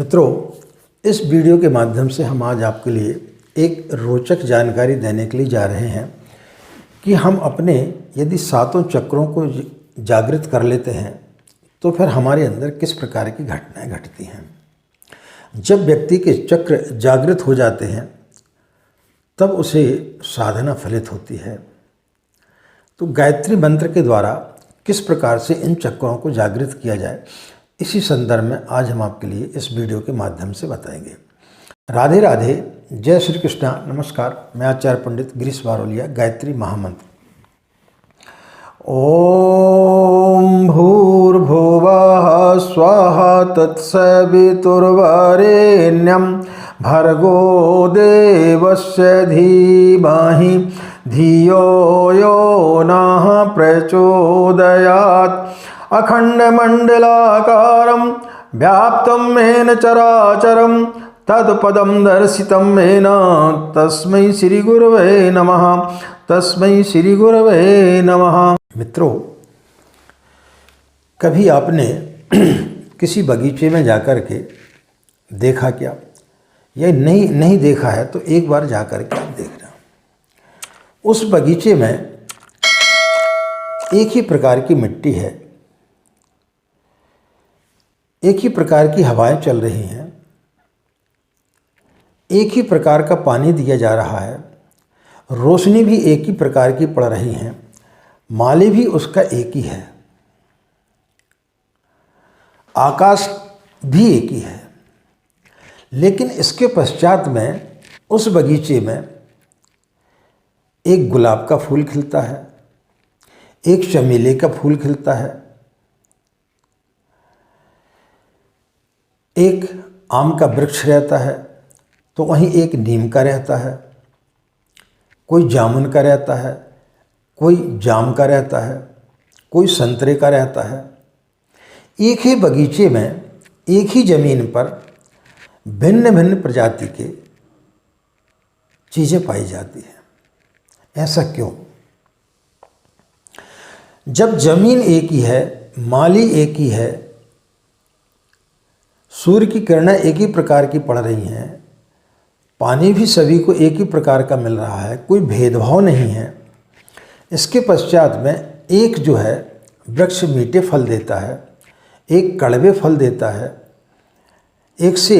मित्रों, इस वीडियो के माध्यम से हम आज आपके लिए एक रोचक जानकारी देने के लिए जा रहे हैं कि हम अपने यदि सातों चक्रों को जागृत कर लेते हैं तो फिर हमारे अंदर किस प्रकार की घटनाएं घटती हैं। जब व्यक्ति के चक्र जागृत हो जाते हैं तब उसे साधना फलित होती है। तो गायत्री मंत्र के द्वारा किस प्रकार से इन चक्रों को जागृत किया जाए, इसी संदर्भ में आज हम आपके लिए इस वीडियो के माध्यम से बताएंगे। राधे राधे, जय श्री कृष्णा, नमस्कार। मैं आचार्य पंडित गिरीश बारोलिया। गायत्री महामंत्र। ओम भूर्भुवः स्वाहा तत्सवितुर्वरेण्यं भर्गो देवस्य धीमहि धियो यो नः प्रचोदयात्। अखण्डमण्डलाकारं व्याप्तं येन चराचरं तत्पदं दर्शितं येन तस्मै श्रीगुरवे नमः। तस्मै श्रीगुरवे नमः। मित्रों, कभी आपने किसी बगीचे में जाकर के देखा क्या, या नहीं देखा है तो एक बार जाकर के आप देखना। उस बगीचे में एक ही प्रकार की मिट्टी है, एक ही प्रकार की हवाएं चल रही हैं, एक ही प्रकार का पानी दिया जा रहा है, रोशनी भी एक ही प्रकार की पड़ रही है, माली भी उसका एक ही है, आकाश भी एक ही है। लेकिन इसके पश्चात में उस बगीचे में एक गुलाब का फूल खिलता है, एक चमेली का फूल खिलता है, एक आम का वृक्ष रहता है तो वहीं एक नीम का रहता है, कोई जामुन का रहता है, कोई जाम का रहता है, कोई संतरे का रहता है। एक ही बगीचे में, एक ही ज़मीन पर भिन्न भिन्न प्रजाति के चीज़ें पाई जाती हैं। ऐसा क्यों? जब ज़मीन एक ही है, माली एक ही है, सूर्य की किरणें एक ही प्रकार की पड़ रही हैं, पानी भी सभी को एक ही प्रकार का मिल रहा है, कोई भेदभाव नहीं है, इसके पश्चात में एक जो है वृक्ष मीठे फल देता है, एक कड़वे फल देता है, एक से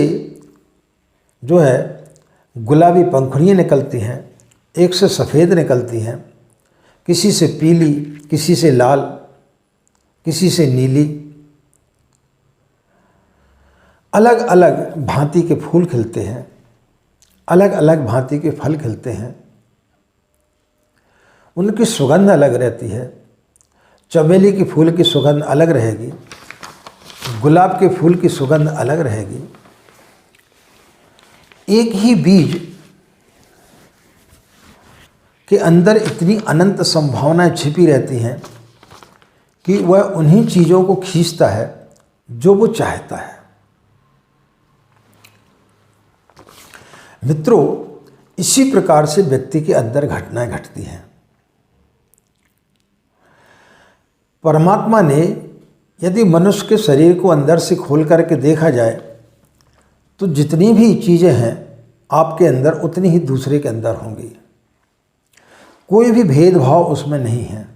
जो है गुलाबी पंखुड़ियाँ निकलती हैं, एक से सफ़ेद निकलती हैं, किसी से पीली, किसी से लाल, किसी से नीली, अलग अलग भांति के फूल खिलते हैं, अलग अलग भांति के फल खिलते हैं। उनकी सुगंध अलग रहती है। चमेली के फूल की सुगंध अलग रहेगी, गुलाब के फूल की सुगंध अलग रहेगी। एक ही बीज के अंदर इतनी अनंत संभावनाएं छिपी रहती हैं कि वह उन्हीं चीज़ों को खींचता है जो वो चाहता है। मित्रों, इसी प्रकार से व्यक्ति के अंदर घटनाएं घटती हैं। परमात्मा ने यदि मनुष्य के शरीर को अंदर से खोल करके देखा जाए तो जितनी भी चीज़ें हैं आपके अंदर उतनी ही दूसरे के अंदर होंगी। कोई भी भेदभाव उसमें नहीं है।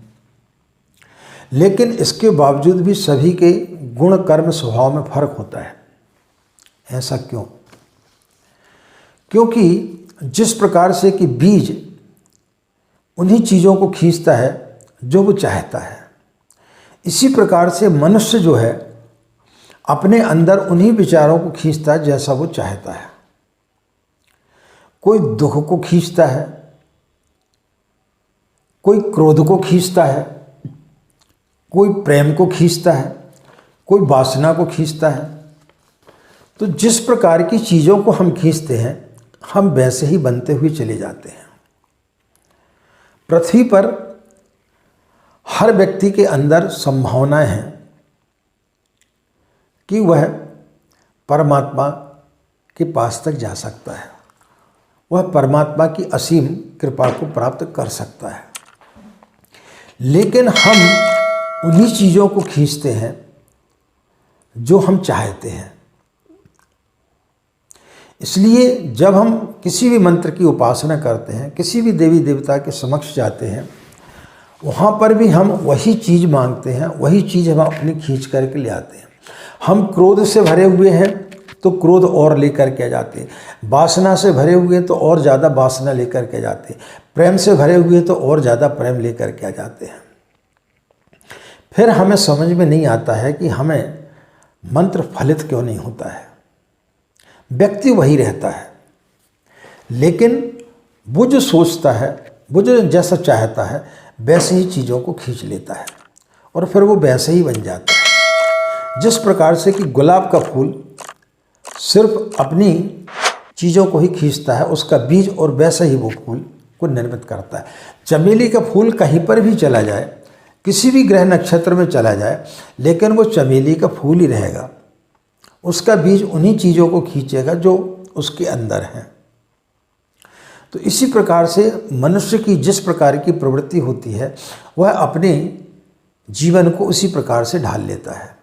लेकिन इसके बावजूद भी सभी के गुण कर्म स्वभाव में फर्क होता है। ऐसा क्यों? क्योंकि जिस प्रकार से कि बीज उन्हीं चीज़ों को खींचता है जो वो चाहता है, इसी प्रकार से मनुष्य जो है अपने अंदर उन्हीं विचारों को खींचता है जैसा वो चाहता है। कोई दुख को खींचता है, कोई क्रोध को खींचता है, कोई प्रेम को खींचता है, कोई वासना को खींचता है। तो जिस प्रकार की चीज़ों को हम खींचते हैं हम वैसे ही बनते हुए चले जाते हैं। पृथ्वी पर हर व्यक्ति के अंदर संभावनाएं हैं कि वह परमात्मा के पास तक जा सकता है, वह परमात्मा की असीम कृपा को प्राप्त कर सकता है। लेकिन हम उन्हीं चीज़ों को खींचते हैं जो हम चाहते हैं। इसलिए जब हम किसी भी मंत्र की उपासना करते हैं, किसी भी देवी देवता के समक्ष जाते हैं, वहाँ पर भी हम वही चीज़ मांगते हैं, वही चीज़ हम अपनी खींच करके ले आते हैं। हम क्रोध से भरे हुए हैं तो क्रोध और लेकर के जाते हैं, वासना से भरे हुए हैं तो और ज़्यादा वासना लेकर के जाते हैं, प्रेम से भरे हुए हैं तो और ज़्यादा प्रेम लेकर के आ जाते हैं। फिर हमें समझ में नहीं आता है कि हमें मंत्र फलित क्यों नहीं होता है। व्यक्ति वही रहता है, लेकिन वो जो सोचता है, वो जो जैसा चाहता है वैसे ही चीज़ों को खींच लेता है और फिर वो वैसे ही बन जाता है। जिस प्रकार से कि गुलाब का फूल सिर्फ अपनी चीज़ों को ही खींचता है, उसका बीज, और वैसे ही वो फूल को निर्मित करता है। चमेली का फूल कहीं पर भी चला जाए, किसी भी ग्रह नक्षत्र में चला जाए, लेकिन वो चमेली का फूल ही रहेगा। उसका बीज उन्हीं चीज़ों को खींचेगा जो उसके अंदर हैं। तो इसी प्रकार से मनुष्य की जिस प्रकार की प्रवृत्ति होती है, वह अपने जीवन को उसी प्रकार से ढाल लेता है।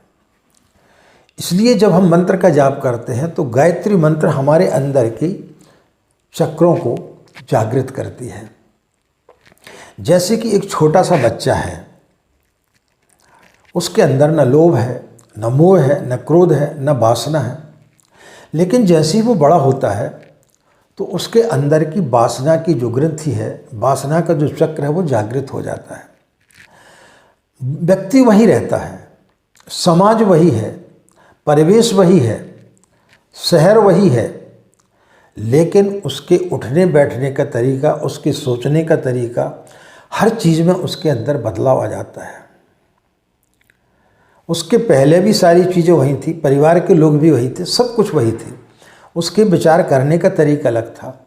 इसलिए जब हम मंत्र का जाप करते हैं तो गायत्री मंत्र हमारे अंदर की चक्रों को जागृत करती है। जैसे कि एक छोटा सा बच्चा है, उसके अंदर न लोभ है, न मोह है, न क्रोध है, न वासना है, लेकिन जैसे ही वो बड़ा होता है तो उसके अंदर की वासना की जो ग्रंथि है, वासना का जो चक्र है, वो जागृत हो जाता है। व्यक्ति वही रहता है, समाज वही है, परिवेश वही है, शहर वही है, लेकिन उसके उठने बैठने का तरीका, उसके सोचने का तरीका, हर चीज़ में उसके अंदर बदलाव आ जाता है। उसके पहले भी सारी चीज़ें वही थी, परिवार के लोग भी वही थे, सब कुछ वही थे, उसके विचार करने का तरीका अलग था,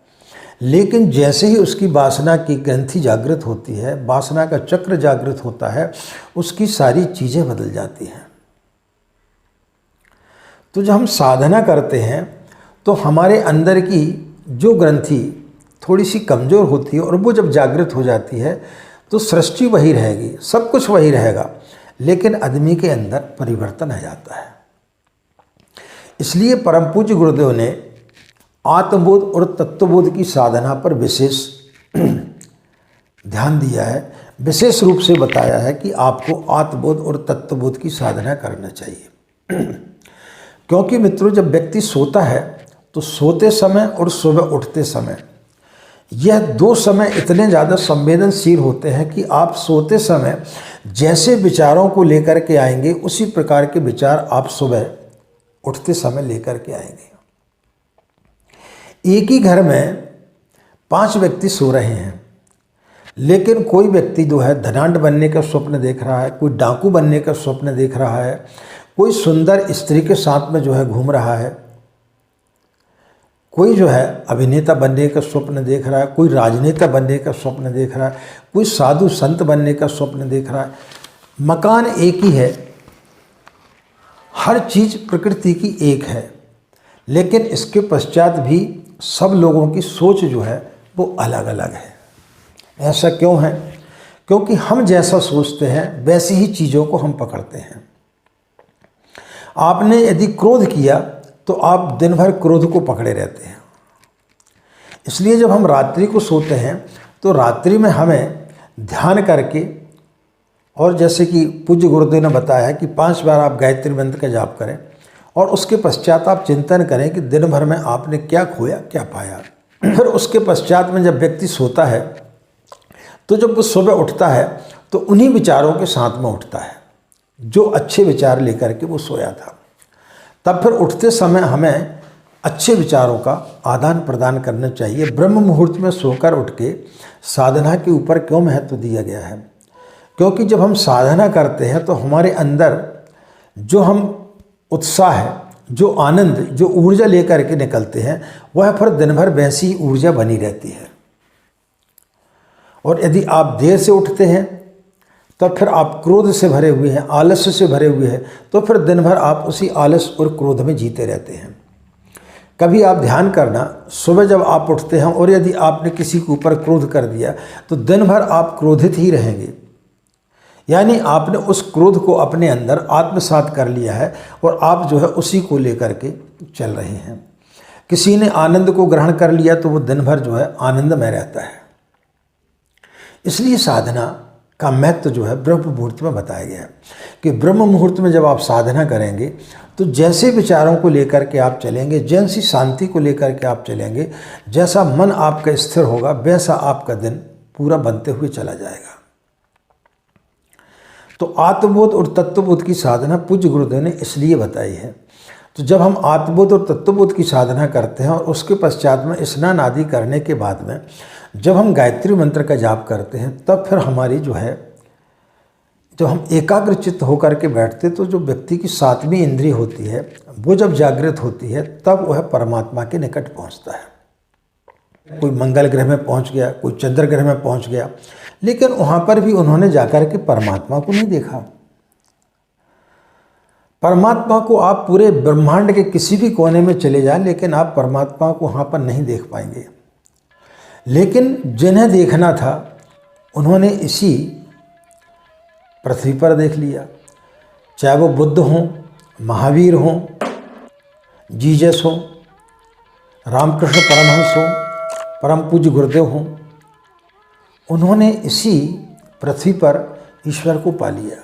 लेकिन जैसे ही उसकी वासना की ग्रंथि जागृत होती है, वासना का चक्र जागृत होता है, उसकी सारी चीज़ें बदल जाती हैं। तो जब हम साधना करते हैं तो हमारे अंदर की जो ग्रंथि थोड़ी सी कमज़ोर होती है और वो जब जागृत हो जाती है तो सृष्टि वही रहेगी, सब कुछ वही रहेगा, लेकिन आदमी के अंदर परिवर्तन आ जाता है। इसलिए परम पूज्य गुरुदेव ने आत्मबोध और तत्वबोध की साधना पर विशेष ध्यान दिया है, विशेष रूप से बताया है कि आपको आत्मबोध और तत्वबोध की साधना करना चाहिए। क्योंकि मित्रों, जब व्यक्ति सोता है तो सोते समय और सुबह उठते समय, यह दो समय इतने ज़्यादा संवेदनशील होते हैं कि आप सोते समय जैसे विचारों को लेकर के आएंगे, उसी प्रकार के विचार आप सुबह उठते समय लेकर के आएंगे। एक ही घर में 5 व्यक्ति सो रहे हैं, लेकिन कोई व्यक्ति जो है धनाढ्य बनने का स्वप्न देख रहा है, कोई डाकू बनने का स्वप्न देख रहा है, कोई सुंदर स्त्री के साथ में जो है घूम रहा है, कोई जो है अभिनेता बनने का स्वप्न देख रहा है, कोई राजनेता बनने का स्वप्न देख रहा है, कोई साधु संत बनने का स्वप्न देख रहा है। मकान एक ही है, हर चीज़ प्रकृति की एक है, लेकिन इसके पश्चात भी सब लोगों की सोच जो है वो अलग अलग है। ऐसा क्यों है? क्योंकि हम जैसा सोचते हैं वैसी ही चीज़ों को हम पकड़ते हैं। आपने यदि क्रोध किया तो आप दिन भर क्रोध को पकड़े रहते हैं। इसलिए जब हम रात्रि को सोते हैं तो रात्रि में हमें ध्यान करके, और जैसे कि पूज्य गुरुदेव ने बताया है कि 5 बार आप गायत्री मंत्र का जाप करें और उसके पश्चात आप चिंतन करें कि दिन भर में आपने क्या खोया, क्या पाया। फिर उसके पश्चात में जब व्यक्ति सोता है तो जब वो सुबह उठता है तो उन्हीं विचारों के साथ में उठता है जो अच्छे विचार लेकर के वो सोया था। तब फिर उठते समय हमें अच्छे विचारों का आदान प्रदान करना चाहिए। ब्रह्म मुहूर्त में सोकर उठ के साधना के ऊपर क्यों महत्व दिया गया है? क्योंकि जब हम साधना करते हैं तो हमारे अंदर जो हम उत्साह है, जो आनंद, जो ऊर्जा लेकर के निकलते हैं, वह फिर दिन भर वैसी ही ऊर्जा बनी रहती है। और यदि आप देर से उठते हैं तो फिर आप क्रोध से भरे हुए हैं, आलस्य से भरे हुए हैं, तो फिर दिन भर आप उसी आलस और क्रोध में जीते रहते हैं। कभी आप ध्यान करना, सुबह जब आप उठते हैं और यदि आपने किसी के ऊपर क्रोध कर दिया तो दिन भर आप क्रोधित ही रहेंगे, यानी आपने उस क्रोध को अपने अंदर आत्मसात कर लिया है और आप जो है उसी को लेकर के चल रहे हैं। किसी ने आनंद को ग्रहण कर लिया तो वो दिन भर जो है आनंद में रहता है। इसलिए साधना का महत्व जो है ब्रह्म मुहूर्त में बताया गया है कि ब्रह्म मुहूर्त में जब आप साधना करेंगे तो जैसे विचारों को लेकर के आप चलेंगे, जैसी शांति को लेकर के आप चलेंगे, जैसा मन आपका स्थिर होगा, वैसा आपका दिन पूरा बनते हुए चला जाएगा। तो आत्मबोध और तत्वबोध की साधना पूज्य गुरुदेव ने इसलिए बताई है। तो जब हम आत्मबोध और तत्वबोध की साधना करते हैं और उसके पश्चात में स्नान आदि करने के बाद में जब हम गायत्री मंत्र का जाप करते हैं, तब फिर हमारी जो है, जब हम एकाग्र चित्त होकर के बैठते तो जो व्यक्ति की सातवीं इंद्रिय होती है वो जब जागृत होती है तब वह परमात्मा के निकट पहुंचता है। कोई मंगल ग्रह में पहुंच गया, कोई चंद्र ग्रह में पहुंच गया, लेकिन वहाँ पर भी उन्होंने जाकर के परमात्मा को नहीं देखा। परमात्मा को आप पूरे ब्रह्मांड के किसी भी कोने में चले जाएं, लेकिन आप परमात्मा को वहाँ पर नहीं देख पाएंगे। लेकिन जिन्हें देखना था उन्होंने इसी पृथ्वी पर देख लिया, चाहे वो बुद्ध हों, महावीर हों, जीसस हों, रामकृष्ण परमहंस हों, परम पूज्य गुरुदेव हों, उन्होंने इसी पृथ्वी पर ईश्वर को पा लिया।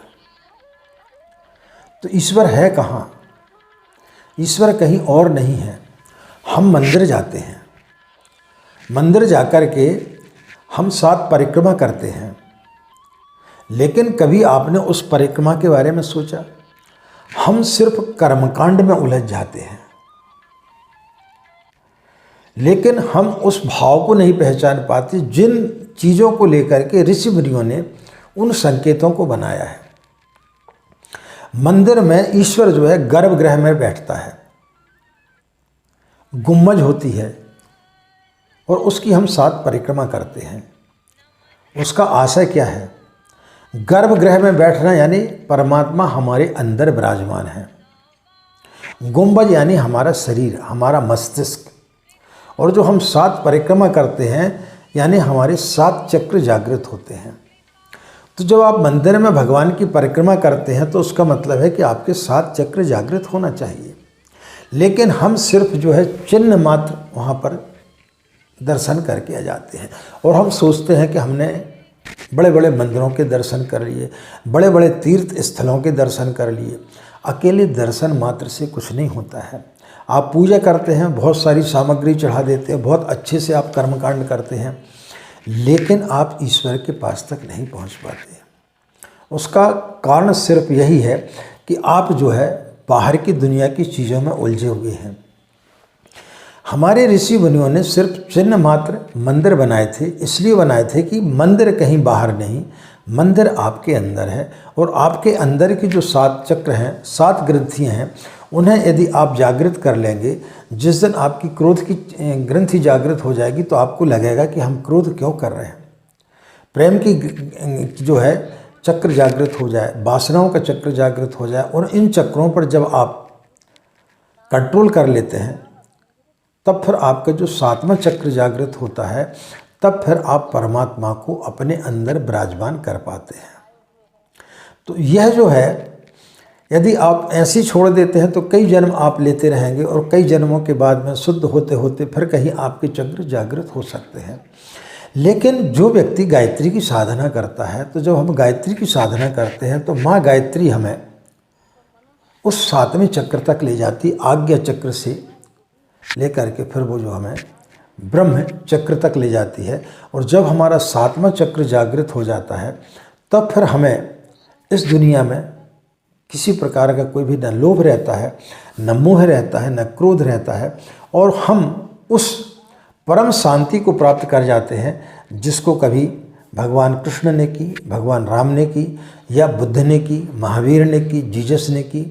तो ईश्वर है कहाँ? ईश्वर कहीं और नहीं है। हम मंदिर जाते हैं, मंदिर जाकर के हम 7 परिक्रमा करते हैं, लेकिन कभी आपने उस परिक्रमा के बारे में सोचा? हम सिर्फ कर्मकांड में उलझ जाते हैं, लेकिन हम उस भाव को नहीं पहचान पाते जिन चीज़ों को लेकर के ऋषि मुनियों ने उन संकेतों को बनाया है। मंदिर में ईश्वर जो है गर्भगृह में बैठता है, गुम्बज होती है और उसकी हम 7 परिक्रमा करते हैं। उसका आशय क्या है? गर्भगृह में बैठना यानी परमात्मा हमारे अंदर विराजमान है। गुम्बज यानी हमारा शरीर, हमारा मस्तिष्क। और जो हम 7 परिक्रमा करते हैं यानी हमारे 7 चक्र जागृत होते हैं। तो जब आप मंदिर में भगवान की परिक्रमा करते हैं तो उसका मतलब है कि आपके 7 चक्र जागृत होना चाहिए। लेकिन हम सिर्फ जो है चिन्ह मात्र वहाँ पर दर्शन करके आ जाते हैं और हम सोचते हैं कि हमने बड़े बड़े मंदिरों के दर्शन कर लिए, बड़े बड़े तीर्थ स्थलों के दर्शन कर लिए। अकेले दर्शन मात्र से कुछ नहीं होता है। आप पूजा करते हैं, बहुत सारी सामग्री चढ़ा देते हैं, बहुत अच्छे से आप कर्मकांड करते हैं, लेकिन आप ईश्वर के पास तक नहीं पहुंच पाते। उसका कारण सिर्फ यही है कि आप जो है बाहर की दुनिया की चीज़ों में उलझे हुए हैं। हमारे ऋषि मुनियों ने सिर्फ चिन्ह मात्र मंदिर बनाए थे, इसलिए बनाए थे कि मंदिर कहीं बाहर नहीं, मंदिर आपके अंदर है। और आपके अंदर की जो 7 चक्र हैं, 7 ग्रंथियाँ हैं, उन्हें यदि आप जागृत कर लेंगे, जिस दिन आपकी क्रोध की ग्रंथि जागृत हो जाएगी तो आपको लगेगा कि हम क्रोध क्यों कर रहे हैं। प्रेम की जो है चक्र जागृत हो जाए, वासनाओं का चक्र जागृत हो जाए, और इन चक्रों पर जब आप कंट्रोल कर लेते हैं तब फिर आपका जो 7वां चक्र जागृत होता है, तब फिर आप परमात्मा को अपने अंदर विराजमान कर पाते हैं। तो यह जो है यदि आप ऐसे छोड़ देते हैं तो कई जन्म आप लेते रहेंगे और कई जन्मों के बाद में शुद्ध होते होते फिर कहीं आपके चक्र जागृत हो सकते हैं। लेकिन जो व्यक्ति गायत्री की साधना करता है, तो जब हम गायत्री की साधना करते हैं तो माँ गायत्री हमें उस 7वें चक्र तक ले जाती, आज्ञा चक्र से लेकर के फिर वो जो हमें ब्रह्म चक्र तक ले जाती है। और जब हमारा 7वां चक्र जागृत हो जाता है तब फिर हमें इस दुनिया में किसी प्रकार का कोई भी न लोभ रहता है, न मोह रहता है, न क्रोध रहता है, और हम उस परम शांति को प्राप्त कर जाते हैं जिसको कभी भगवान कृष्ण ने की, भगवान राम ने की, या बुद्ध ने की, महावीर ने की, जीसस ने की,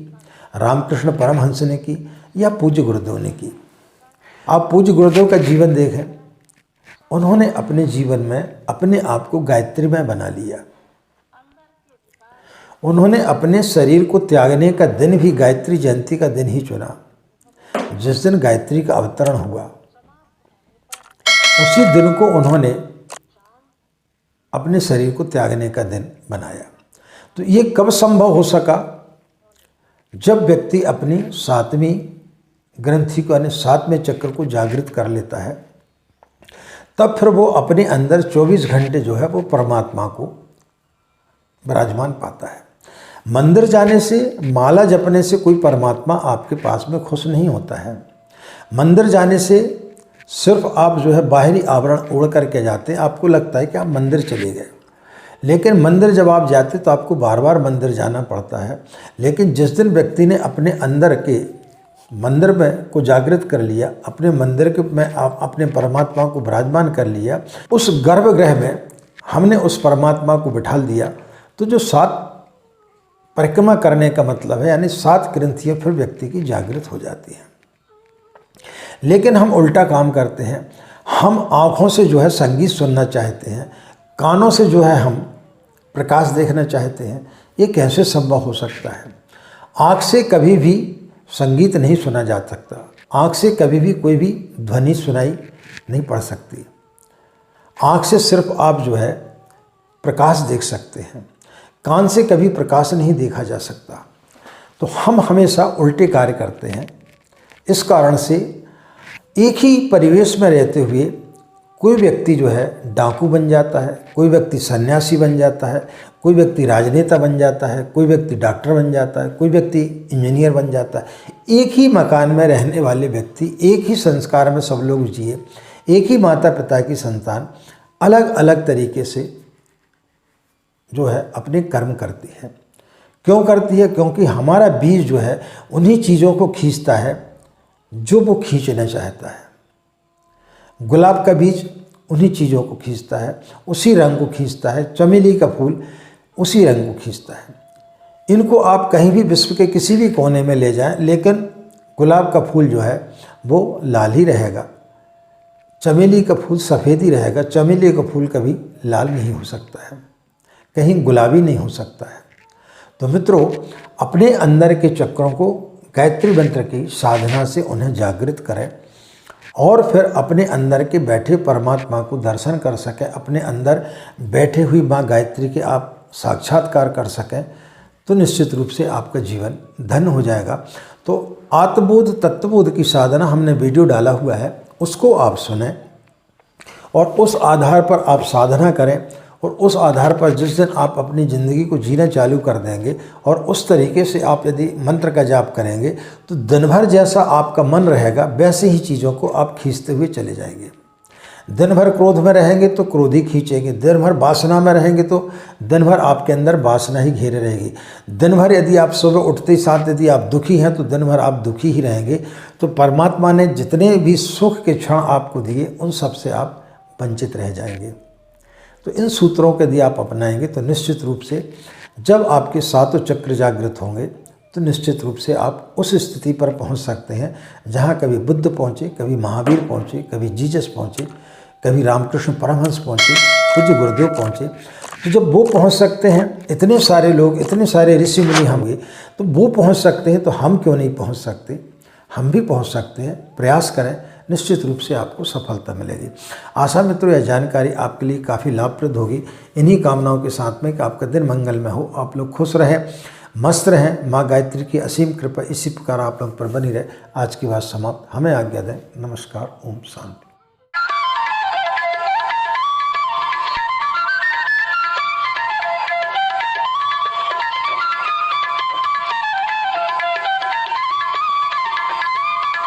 रामकृष्ण परमहंस ने की, या पूज्य गुरुदेव ने की। आप पूज्य गुरुदेव का जीवन देखें, उन्होंने अपने जीवन में अपने आप को गायत्री में बना लिया। उन्होंने अपने शरीर को त्यागने का दिन भी गायत्री जयंती का दिन ही चुना। जिस दिन गायत्री का अवतरण हुआ उसी दिन को उन्होंने अपने शरीर को त्यागने का दिन बनाया। तो ये कब संभव हो सका? जब व्यक्ति अपनी 7वीं ग्रंथि को यानी 7वें चक्र को जागृत कर लेता है, तब फिर वो अपने अंदर 24 घंटे जो है वो परमात्मा को विराजमान पाता है। मंदिर जाने से, माला जपने से कोई परमात्मा आपके पास में खुश नहीं होता है। मंदिर जाने से सिर्फ आप जो है बाहरी आवरण ओढ़ करके जाते हैं, आपको लगता है कि आप मंदिर चले गए, लेकिन मंदिर जब आप जाते तो आपको बार बार मंदिर जाना पड़ता है। लेकिन जिस दिन व्यक्ति ने अपने अंदर के मंदिर में को जागृत कर लिया, अपने मंदिर के में आप अपने परमात्मा को विराजमान कर लिया, उस गर्भगृह में हमने उस परमात्मा को बिठा दिया, तो जो 7 परिक्रमा करने का मतलब है, यानी 7 ग्रंथियाँ फिर व्यक्ति की जागृत हो जाती हैं। लेकिन हम उल्टा काम करते हैं, हम आँखों से जो है संगीत सुनना चाहते हैं, कानों से जो है हम प्रकाश देखना चाहते हैं। ये कैसे संभव हो सकता है? आँख से कभी भी संगीत नहीं सुना जा सकता, आँख से कभी भी कोई भी ध्वनि सुनाई नहीं पड़ सकती। आँख से सिर्फ आप जो है प्रकाश देख सकते हैं, कान से कभी प्रकाश नहीं देखा जा सकता। तो हम हमेशा उल्टे कार्य करते हैं। इस कारण से एक ही परिवेश में रहते हुए कोई व्यक्ति जो है डाकू बन जाता है, कोई व्यक्ति सन्यासी बन जाता है, कोई व्यक्ति राजनेता बन जाता है, कोई व्यक्ति डॉक्टर बन जाता है, कोई व्यक्ति इंजीनियर बन जाता है। एक ही मकान में रहने वाले व्यक्ति, एक ही संस्कार में सब लोग जिए, एक ही माता पिता की संतान अलग अलग तरीके से जो है अपने कर्म करती है। क्यों करती है? क्योंकि हमारा बीज जो है उन्हीं चीज़ों को खींचता है जो वो खींचना चाहता है। गुलाब का बीज उन्हीं चीज़ों को खींचता है, उसी रंग को खींचता है। चमेली का फूल उसी रंग को खींचता है। इनको आप कहीं भी विश्व के किसी भी कोने में ले जाएं, लेकिन गुलाब का फूल जो है वो लाल ही रहेगा, चमेली का फूल सफ़ेद ही रहेगा। चमेली का फूल कभी लाल नहीं हो सकता है, कहीं गुलाबी नहीं हो सकता है। तो मित्रों, अपने अंदर के चक्रों को गायत्री मंत्र की साधना से उन्हें जागृत करें और फिर अपने अंदर के बैठे परमात्मा को दर्शन कर सकें, अपने अंदर बैठे हुई माँ गायत्री के आप साक्षात्कार कर सकें, तो निश्चित रूप से आपका जीवन धन्य हो जाएगा। तो आत्मबोध तत्वबोध की साधना हमने वीडियो डाला हुआ है, उसको आप सुनें और उस आधार पर आप साधना करें। और उस आधार पर जिस दिन आप अपनी ज़िंदगी को जीना चालू कर देंगे और उस तरीके से आप यदि मंत्र का जाप करेंगे, तो दिन भर जैसा आपका मन रहेगा वैसे ही चीज़ों को आप खींचते हुए चले जाएंगे। दिन भर क्रोध में रहेंगे तो क्रोध ही खींचेंगे, दिन भर वासना में रहेंगे तो दिन भर आपके अंदर वासना ही घेरे रहेगी। दिन भर यदि आप सुबह उठते ही साथ यदि आप दुखी हैं तो दिन भर आप दुखी ही रहेंगे। तो परमात्मा ने जितने भी सुख के क्षण आपको दिए उन सब से आप वंचित रह जाएंगे। तो इन सूत्रों को यदि आप अपनाएंगे तो निश्चित रूप से जब आपके 7 चक्र जागृत होंगे तो निश्चित रूप से आप उस स्थिति पर पहुंच सकते हैं जहां कभी बुद्ध पहुंचे, कभी महावीर पहुंचे, कभी जीसस पहुंचे, कभी रामकृष्ण परमहंस पहुंचे, पूज्य गुरुदेव पहुंचे। तो जब वो पहुंच सकते हैं, इतने सारे लोग, इतने सारे ऋषि मुनि होंगे, तो वो पहुंच सकते हैं तो हम क्यों नहीं पहुंच सकते? हम भी पहुंच सकते हैं। प्रयास करें, निश्चित रूप से आपको सफलता मिलेगी। आशा मित्रों, यह जानकारी आपके लिए काफ़ी लाभप्रद होगी। इन्हीं कामनाओं के साथ में कि आपका दिन मंगलमय हो, आप लोग खुश रहें, मस्त रहें। माँ गायत्री की असीम कृपा इसी प्रकार आप लोग पर बनी रहे। आज की बात समाप्त। हमें आज्ञा दें। नमस्कार। ओम शांति।